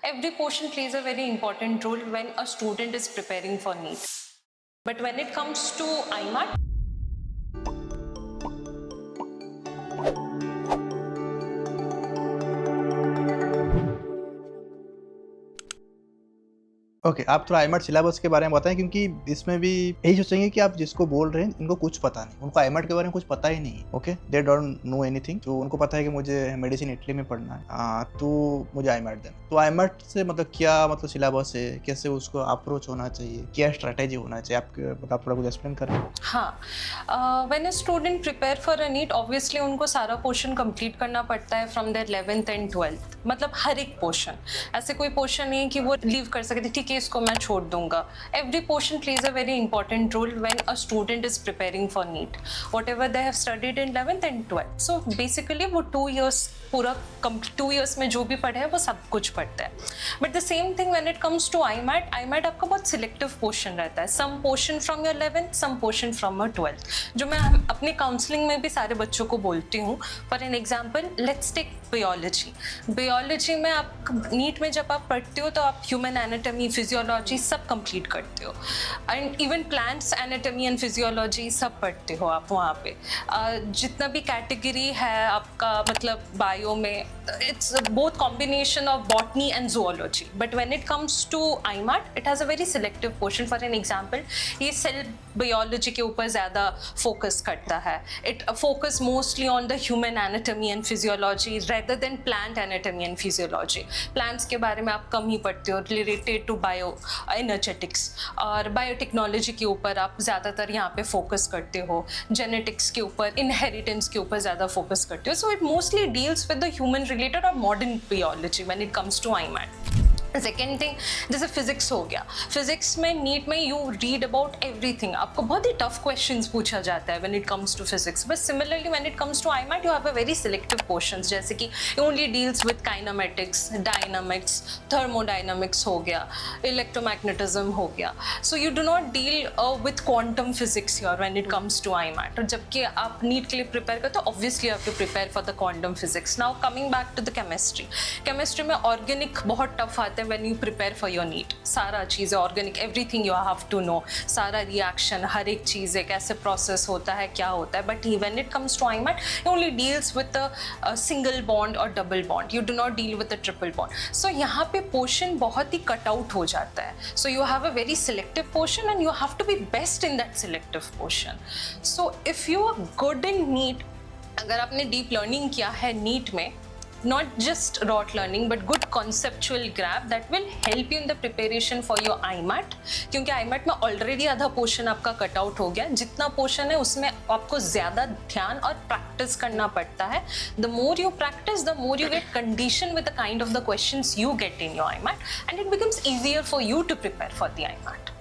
Every portion plays a very important role when a student is preparing for NEET. But when it comes to IMAT, okay आप थोड़ा आईमैट syllabus के बारे में बताएं, क्योंकि इसमें भी यही सोचेंगे कि आप जिसको बोल रहे हैं इनको कुछ पता नहीं, उनको आईमैट के बारे में कुछ पता ही नहीं। Okay, they don't know anything. तो उनको पता है कि मुझे मेडिसिन इटली में पढ़ना है, तो मुझे आईमैट देना। तो आईमैट से मतलब क्या मतलब सिलेबस है, कैसे उसको अप्रोच होना चाहिए, क्या स्ट्रैटेजी होना चाहिए, आप थोड़ा कुछ एक्सप्लेन करें। हाँ, when a student prepare for a NEET, obviously उनको सारा पोर्शन कंप्लीट करना पड़ता है from there 11th and 12th। मतलब हर एक पोर्शन, ऐसे कोई पोर्शन नहीं है कि वो लीव कर सकते, ठीक है इसको मैं छोड़ दूंगा। Every portion plays a very important role when a student is preparing for NEET, whatever they have studied in 11th and 12th। So basically वो 2 years पूरा 2 years में जो भी पढ़े हैं वो सब कुछ पढ़ते हैं। But the same thing when it comes to IMAT, IMAT आपका बहुत सिलेक्टिव पोर्शन रहता है। Some portion from your 11th, some portion from your 12th, जो मैं अपनी काउंसलिंग में भी सारे बच्चों को बोलती हूँ। For an example, let's take biology. Biology में आप नीट में जब आप पढ़ते हो तो आप ह्यूमन एनाटॉमी, फिजियोलॉजी सब कंप्लीट करते हो, and even plants anatomy and physiology सब पढ़ते हो आप वहाँ पे। जितना भी कैटेगरी है आपका मतलब बायो में, it's both combination of botany and zoology. But when it comes to IMAT, it has a very selective portion. For an example, ये सेल बायोलॉजी के ऊपर ज़्यादा फोकस करता है। It focus mostly on the human anatomy and physiology rather than plant anatomy and physiology. Plants के बारे में आप कम ही पढ़ते हो, रिलेटेड टू बायो एनर्जेटिक्स, और बायोटेक्नोलॉजी के ऊपर आप ज़्यादातर यहाँ पे फोकस करते हो, जेनेटिक्स के ऊपर, इनहेरिटेंस के ऊपर ज़्यादा फोकस करते हो। So it mostly deals with the human related और modern biology when it comes to IMAT। Second thing, जैसे फिजिक्स हो गया, फिजिक्स में नीट में यू रीड अबाउट एवरीथिंग, आपको बहुत ही टफ क्वेश्चंस पूछा जाता है when it comes to physics. But similarly when it comes to IMAT, you have a very selective portions, जैसे कि only deals with kinematics, dynamics, thermodynamics हो गया, इलेक्ट्रोमैग्नेटिज्म हो गया। So you do not deal with quantum physics here when it comes to IMAT. और जबकि आप NEET के लिए प्रिपेयर करते हो, obviously you have to prepare for the quantum physics. Now coming back to the chemistry, chemistry में organic बहुत tough आता है when you prepare for your NEET। सारा चीज़ है organic, everything you have to know, सारा रिएक्शन, हर एक चीज़ है, कैसे प्रोसेस होता है, क्या होता है। But when it comes to IMAT, it only deals with a single bond और double bond, you do not deal with a triple bond। so यहाँ पे पोर्शन बहुत ही कट आउट हो जाता है। so you have a very selective portion and you have to be best in that selective portion। so if you are good in NEET, अगर आपने deep learning किया है NEET में, not just rote learning but good conceptual grab, that will help you in the preparation for your IMAT। क्योंकि IMAT में already आधा portion आपका cut out हो गया, जितना पोर्शन है उसमें आपको ज़्यादा ध्यान और प्रैक्टिस करना पड़ता है। the more you practice, the more you get conditioned with the kind of the questions you get in your IMAT, and it becomes easier for you to prepare for the IMAT।